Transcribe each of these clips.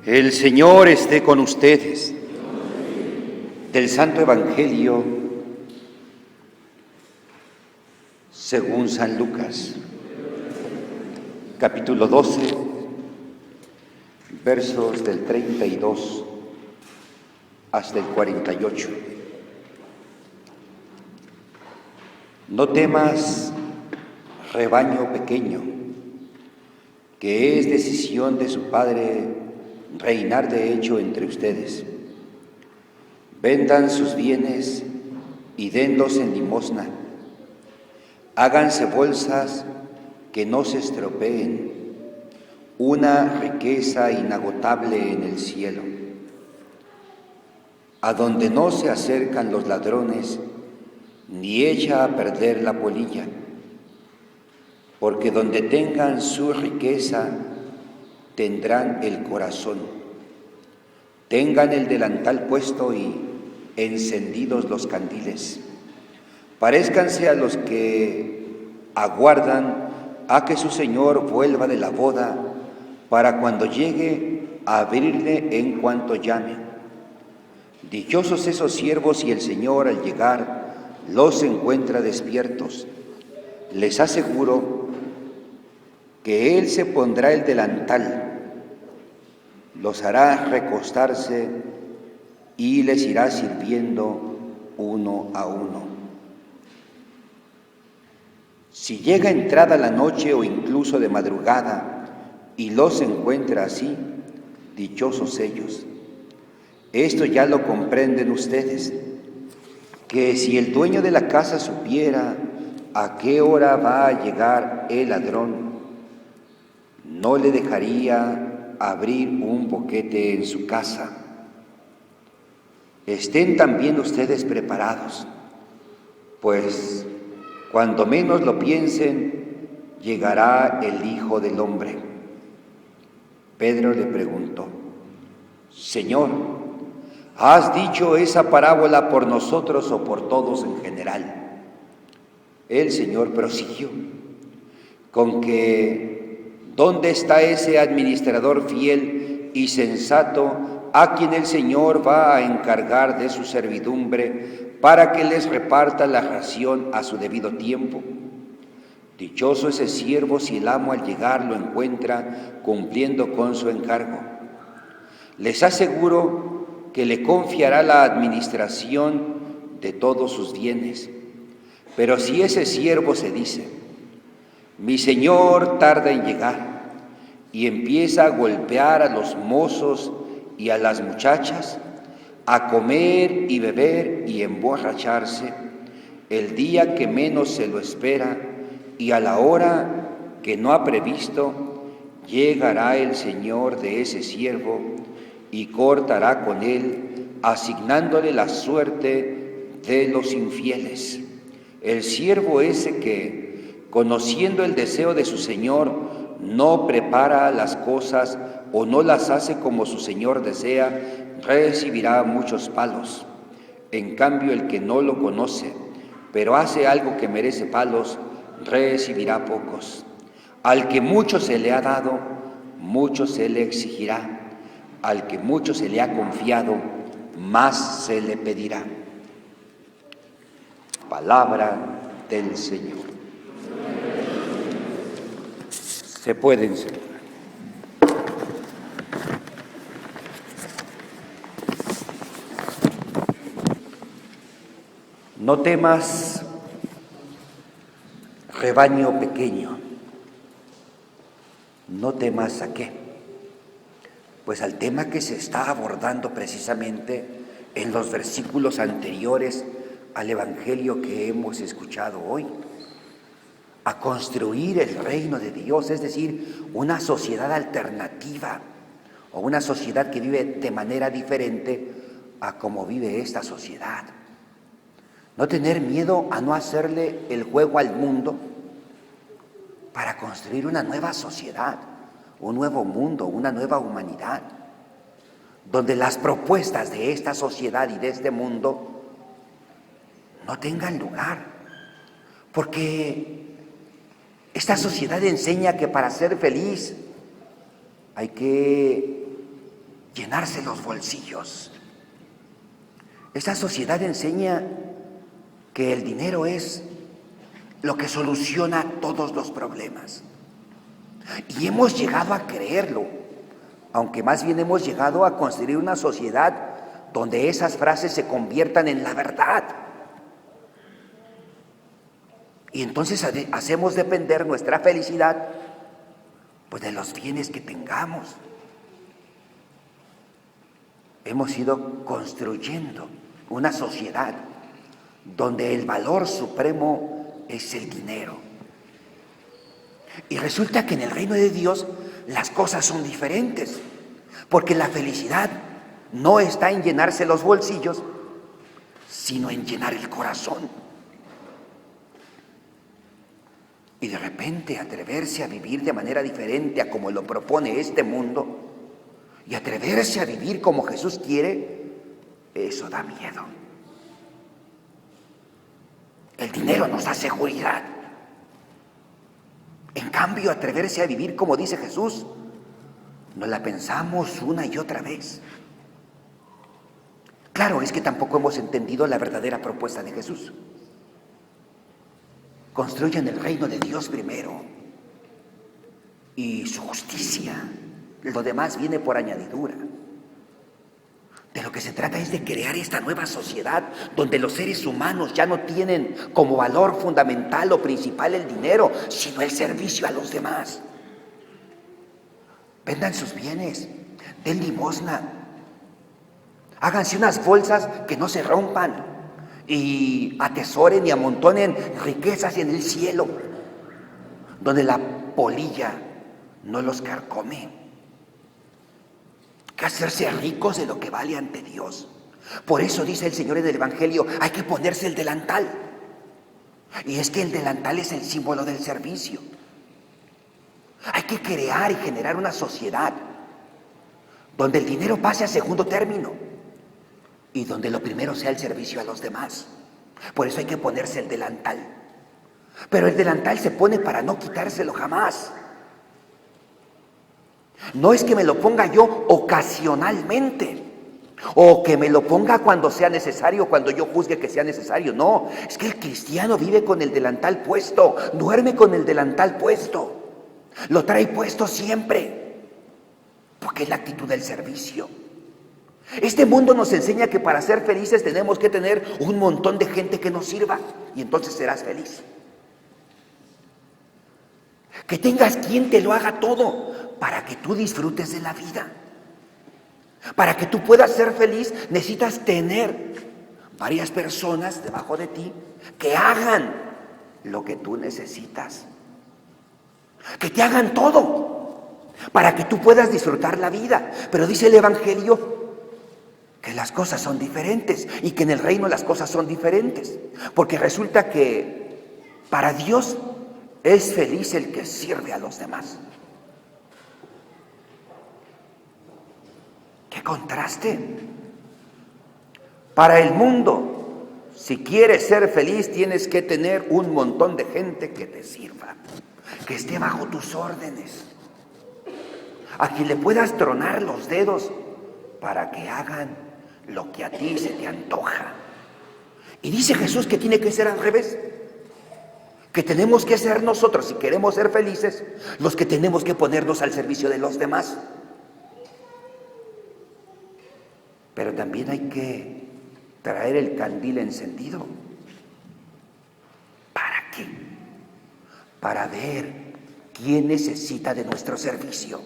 El Señor esté con ustedes. Del Santo Evangelio según San Lucas, capítulo 12, versos del 32 hasta el 48. No temas, rebaño pequeño, que es decisión de su Padre reinar de hecho entre ustedes. Vendan sus bienes y denlos en limosna. Háganse bolsas que no se estropeen, una riqueza inagotable en el cielo, a donde no se acercan los ladrones, ni echa a perder la polilla, porque donde tengan su riqueza, tendrán el corazón. Tengan el delantal puesto y encendidos los candiles. Paréscanse a los que aguardan a que su Señor vuelva de la boda, para cuando llegue a abrirle en cuanto llame. Dichosos esos siervos si el Señor al llegar los encuentra despiertos. Les aseguro que Él se pondrá el delantal, los hará recostarse y les irá sirviendo uno a uno. Si llega entrada la noche o incluso de madrugada y los encuentra así, dichosos ellos. Esto ya lo comprenden ustedes, que si el dueño de la casa supiera a qué hora va a llegar el ladrón, no le dejaría abrir un boquete en su casa. Estén también ustedes preparados, pues cuando menos lo piensen, llegará el Hijo del Hombre. Pedro le preguntó: Señor, ¿has dicho esa parábola por nosotros o por todos en general? El Señor prosiguió con que: ¿dónde está ese administrador fiel y sensato a quien el Señor va a encargar de su servidumbre para que les reparta la ración a su debido tiempo? Dichoso ese siervo si el amo al llegar lo encuentra cumpliendo con su encargo. Les aseguro que le confiará la administración de todos sus bienes. Pero si ese siervo se dice: mi señor tarda en llegar, y empieza a golpear a los mozos y a las muchachas, a comer y beber y emborracharse, el día que menos se lo espera y a la hora que no ha previsto, llegará el señor de ese siervo y cortará con él, asignándole la suerte de los infieles. El siervo ese que, conociendo el deseo de su señor, no prepara las cosas o no las hace como su señor desea, recibirá muchos palos. En cambio, el que no lo conoce, pero hace algo que merece palos, recibirá pocos. Al que mucho se le ha dado, mucho se le exigirá. Al que mucho se le ha confiado, más se le pedirá. Palabra del Señor. Se pueden sentar. No temas, rebaño pequeño. No temas ¿a qué? Pues al tema que se está abordando precisamente en los versículos anteriores al Evangelio que hemos escuchado hoy. A construir el reino de Dios, es decir, una sociedad alternativa o una sociedad que vive de manera diferente a como vive esta sociedad. No tener miedo a no hacerle el juego al mundo para construir una nueva sociedad, un nuevo mundo, una nueva humanidad, donde las propuestas de esta sociedad y de este mundo no tengan lugar, porque esta sociedad enseña que para ser feliz hay que llenarse los bolsillos. Esta sociedad enseña que el dinero es lo que soluciona todos los problemas. Y hemos llegado a creerlo, aunque más bien hemos llegado a construir una sociedad donde esas frases se conviertan en la verdad. Y entonces hacemos depender nuestra felicidad pues de los bienes que tengamos. Hemos ido construyendo una sociedad donde el valor supremo es el dinero. Y resulta que en el reino de Dios las cosas son diferentes, porque la felicidad no está en llenarse los bolsillos, sino en llenar el corazón. Y de repente atreverse a vivir de manera diferente a como lo propone este mundo, y atreverse a vivir como Jesús quiere, eso da miedo. El dinero nos da seguridad. En cambio, atreverse a vivir como dice Jesús, nos la pensamos una y otra vez. Claro, es que tampoco hemos entendido la verdadera propuesta de Jesús. Construyan el reino de Dios primero y su justicia. Lo demás viene por añadidura. De lo que se trata es de crear esta nueva sociedad donde los seres humanos ya no tienen como valor fundamental o principal el dinero, sino el servicio a los demás. Vendan sus bienes, den limosna, háganse unas bolsas que no se rompan y atesoren y amontonen riquezas en el cielo, donde la polilla no los carcome. Que hacerse ricos de lo que vale ante Dios. Por eso dice el Señor en el Evangelio, hay que ponerse el delantal. Y es que el delantal es el símbolo del servicio. Hay que crear y generar una sociedad donde el dinero pase a segundo término y donde lo primero sea el servicio a los demás. Por eso hay que ponerse el delantal. Pero el delantal se pone para no quitárselo jamás. No es que me lo ponga yo ocasionalmente o que me lo ponga cuando sea necesario, cuando yo juzgue que sea necesario. No, es que el cristiano vive con el delantal puesto, duerme con el delantal puesto, lo trae puesto siempre, porque es la actitud del servicio. Este mundo nos enseña que para ser felices tenemos que tener un montón de gente que nos sirva y entonces serás feliz. Que tengas quien te lo haga todo para que tú disfrutes de la vida. Para que tú puedas ser feliz necesitas tener varias personas debajo de ti que hagan lo que tú necesitas. Que te hagan todo para que tú puedas disfrutar la vida. Pero dice el Evangelio que las cosas son diferentes y que en el reino las cosas son diferentes. Porque resulta que para Dios es feliz el que sirve a los demás. ¡Qué contraste! Para el mundo, si quieres ser feliz, tienes que tener un montón de gente que te sirva, que esté bajo tus órdenes, a quien le puedas tronar los dedos para que hagan lo que a ti se te antoja. Y dice Jesús que tiene que ser al revés, que tenemos que ser nosotros, si queremos ser felices, los que tenemos que ponernos al servicio de los demás. Pero también hay que traer el candil encendido. ¿Para qué? Para ver quién necesita de nuestro servicio.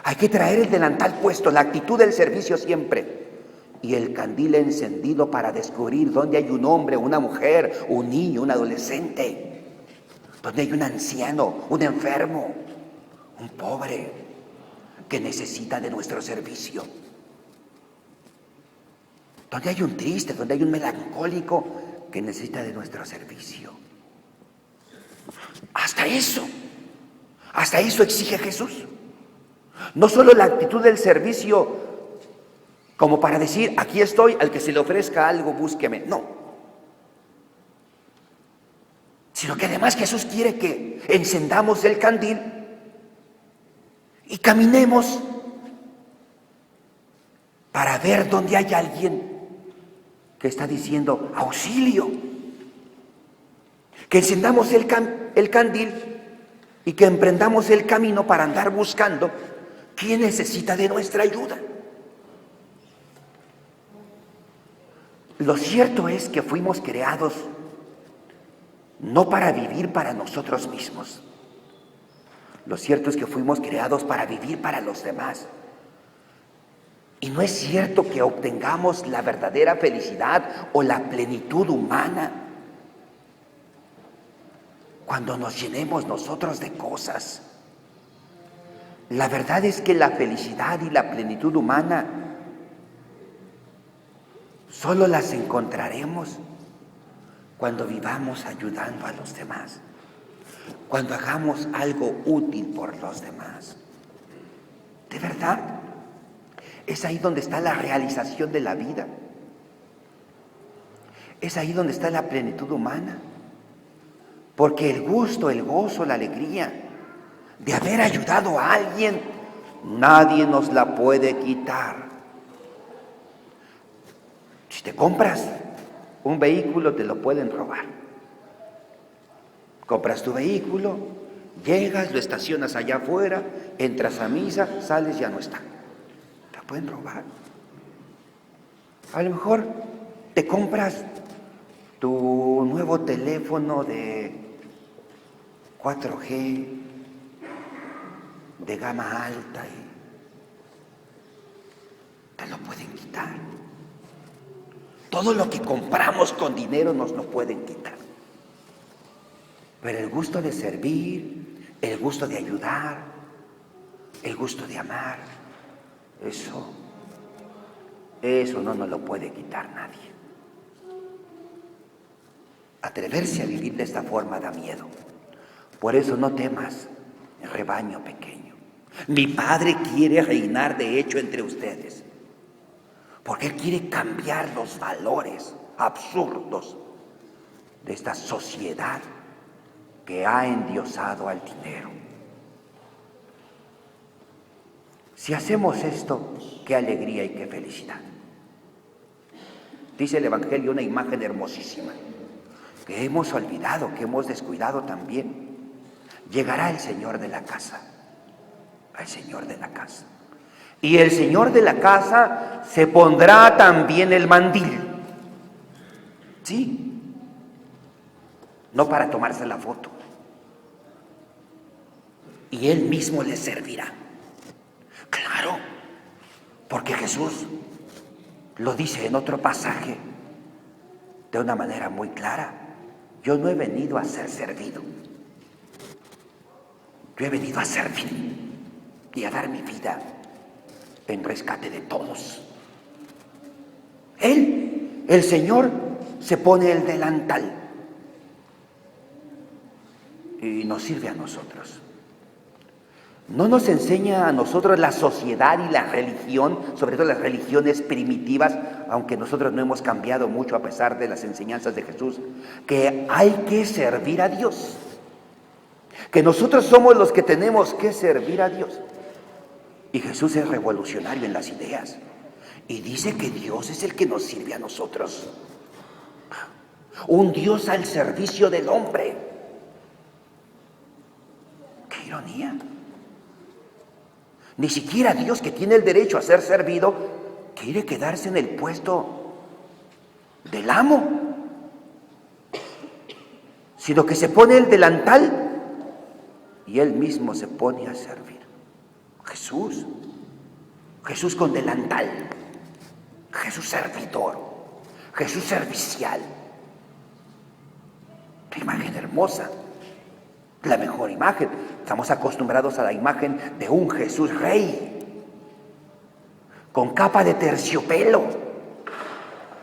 Hay que traer el delantal puesto, la actitud del servicio siempre. Y el candil encendido para descubrir dónde hay un hombre, una mujer, un niño, un adolescente. Donde hay un anciano, un enfermo, un pobre que necesita de nuestro servicio. Donde hay un triste, donde hay un melancólico que necesita de nuestro servicio. Hasta eso exige Jesús. No solo la actitud del servicio como para decir, aquí estoy, al que se le ofrezca algo, búsqueme. No. Sino que además Jesús quiere que encendamos el candil y caminemos para ver dónde hay alguien que está diciendo auxilio. Que encendamos el candil y que emprendamos el camino para andar buscando quién necesita de nuestra ayuda. Lo cierto es que fuimos creados no para vivir para nosotros mismos. Lo cierto es que fuimos creados para vivir para los demás. Y no es cierto que obtengamos la verdadera felicidad o la plenitud humana cuando nos llenemos nosotros de cosas. La verdad es que la felicidad y la plenitud humana solo las encontraremos cuando vivamos ayudando a los demás, cuando hagamos algo útil por los demás. De verdad, es ahí donde está la realización de la vida. Es ahí donde está la plenitud humana. Porque el gusto, el gozo, la alegría de haber ayudado a alguien, nadie nos la puede quitar. Si te compras un vehículo, te lo pueden robar. Compras tu vehículo, llegas, lo estacionas allá afuera, entras a misa, sales, ya no está. Te lo pueden robar. A lo mejor te compras tu nuevo teléfono de 4G, de gama alta, y te lo pueden quitar. Todo lo que compramos con dinero nos lo pueden quitar. Pero el gusto de servir, el gusto de ayudar, el gusto de amar, eso no nos lo puede quitar nadie. Atreverse a vivir de esta forma da miedo. Por eso no temas, rebaño pequeño. Mi Padre quiere reinar de hecho entre ustedes, porque Él quiere cambiar los valores absurdos de esta sociedad que ha endiosado al dinero. Si hacemos esto, qué alegría y qué felicidad. Dice el Evangelio una imagen hermosísima que hemos olvidado, que hemos descuidado también. Llegará el Señor de la casa, el Señor de la casa. Y el Señor de la casa se pondrá también el mandil. ¿Sí? No para tomarse la foto. Y Él mismo les servirá. Claro, porque Jesús lo dice en otro pasaje de una manera muy clara. Yo no he venido a ser servido. Yo he venido a servir y a dar mi vida en rescate de todos. Él, el Señor, se pone el delantal y nos sirve a nosotros. No nos enseña a nosotros la sociedad y la religión, sobre todo las religiones primitivas, aunque nosotros no hemos cambiado mucho a pesar de las enseñanzas de Jesús, que hay que servir a Dios. Que nosotros somos los que tenemos que servir a Dios. Y Jesús es revolucionario en las ideas. Y dice que Dios es el que nos sirve a nosotros. Un Dios al servicio del hombre. ¡Qué ironía! Ni siquiera Dios, que tiene el derecho a ser servido, quiere quedarse en el puesto del amo, sino que se pone el delantal y Él mismo se pone a servir. Jesús con delantal, Jesús servidor, Jesús servicial. Qué imagen hermosa, la mejor imagen. Estamos acostumbrados a la imagen de un Jesús rey, con capa de terciopelo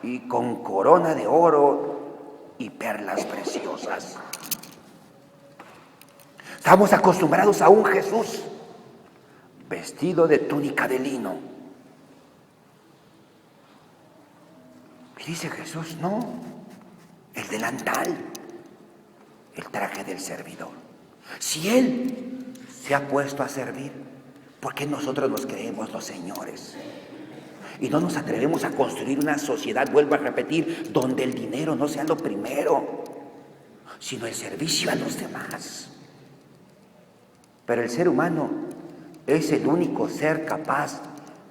y con corona de oro y perlas preciosas. Estamos acostumbrados a un Jesús vestido de túnica de lino. Y dice Jesús, no, el delantal, el traje del servidor. Si Él se ha puesto a servir, ¿por qué nosotros nos creemos los señores? Y no nos atrevemos a construir una sociedad, vuelvo a repetir, donde el dinero no sea lo primero, sino el servicio a los demás. Pero el ser humano es el único ser capaz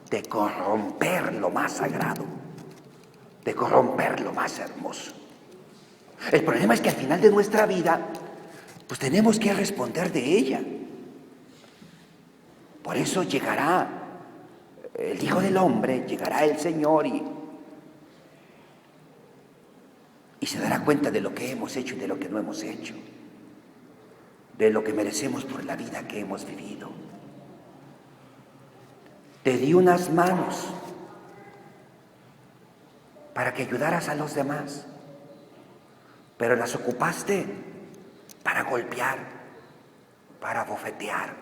de corromper lo más sagrado, de corromper lo más hermoso. El problema es que al final de nuestra vida, pues tenemos que responder de ella. Por eso llegará el Hijo del Hombre, llegará el Señor y se dará cuenta de lo que hemos hecho y de lo que no hemos hecho, de lo que merecemos por la vida que hemos vivido. Te di unas manos para que ayudaras a los demás, pero las ocupaste para golpear, para bofetear,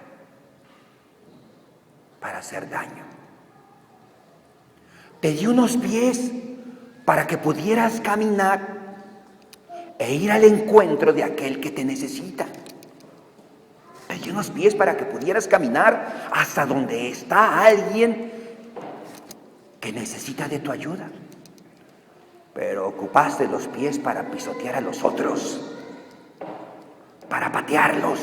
para hacer daño. Te di unos pies para que pudieras caminar e ir al encuentro de aquel que te necesita. Te di unos pies para que pudieras caminar hasta donde está alguien que necesita de tu ayuda. Pero ocupaste los pies para pisotear a los otros, para patearlos.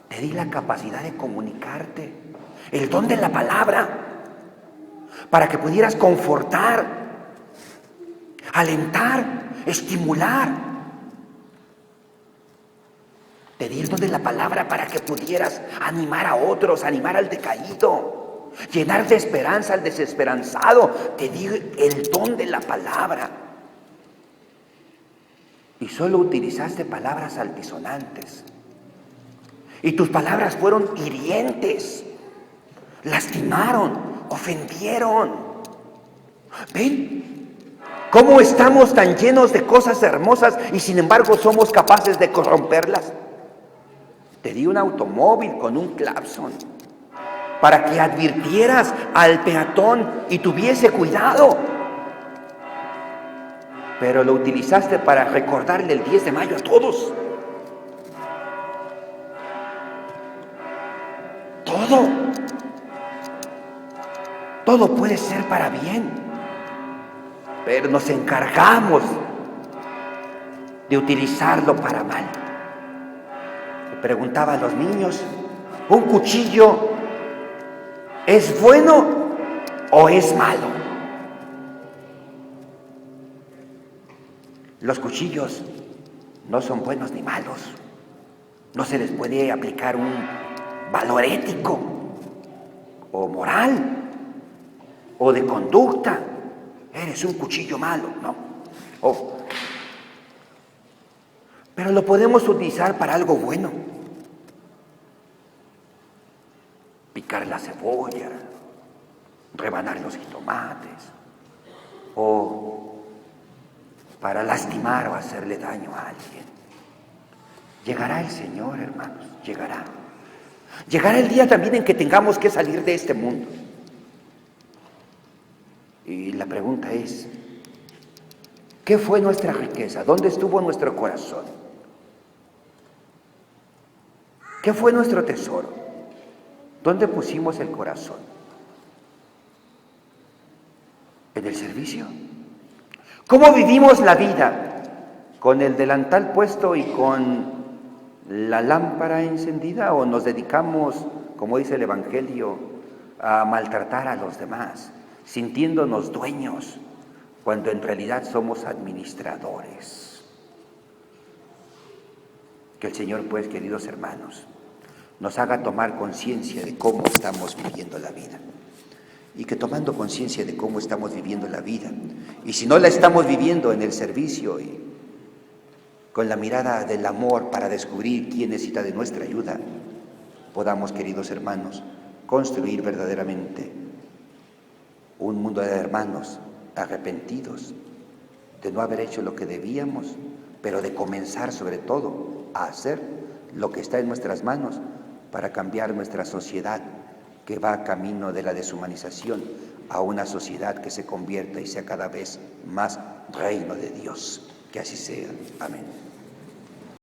Te di la capacidad de comunicarte, el don de la palabra, para que pudieras confortar, alentar, estimular. Te di el don de la palabra para que pudieras animar a otros, animar al decaído, llenar de esperanza al desesperanzado. Te di el don de la palabra. Y solo utilizaste palabras altisonantes. Y tus palabras fueron hirientes, lastimaron, ofendieron. ¿Ven cómo estamos tan llenos de cosas hermosas y sin embargo somos capaces de corromperlas? Te di un automóvil con un claxon para que advirtieras al peatón y tuviese cuidado. Pero lo utilizaste para recordarle el 10 de mayo a todos. Todo puede ser para bien, pero nos encargamos de utilizarlo para mal. Le preguntaba a los niños, ¿un cuchillo es bueno o es malo? Los cuchillos no son buenos ni malos. No se les puede aplicar un valor ético o moral o de conducta. Eres un cuchillo malo, no. Pero lo podemos utilizar para algo bueno. Picar la cebolla, rebanar los jitomates, o para lastimar o hacerle daño a alguien. Llegará el Señor, hermanos, llegará. Llegará el día también en que tengamos que salir de este mundo. Y la pregunta es, ¿qué fue nuestra riqueza? ¿Dónde estuvo nuestro corazón? ¿Qué fue nuestro tesoro? ¿Dónde pusimos el corazón? ¿En el servicio? ¿Cómo vivimos la vida? ¿Con el delantal puesto y con la lámpara encendida, o nos dedicamos, como dice el Evangelio, a maltratar a los demás, sintiéndonos dueños, cuando en realidad somos administradores? Que el Señor, pues, queridos hermanos, nos haga tomar conciencia de cómo estamos viviendo la vida, y que tomando conciencia de cómo estamos viviendo la vida, y si no la estamos viviendo en el servicio y con la mirada del amor para descubrir quién necesita de nuestra ayuda, podamos, queridos hermanos, construir verdaderamente un mundo de hermanos arrepentidos de no haber hecho lo que debíamos, pero de comenzar sobre todo a hacer lo que está en nuestras manos para cambiar nuestra sociedad, que va camino de la deshumanización a una sociedad que se convierta y sea cada vez más reino de Dios. Que así sea. Amén.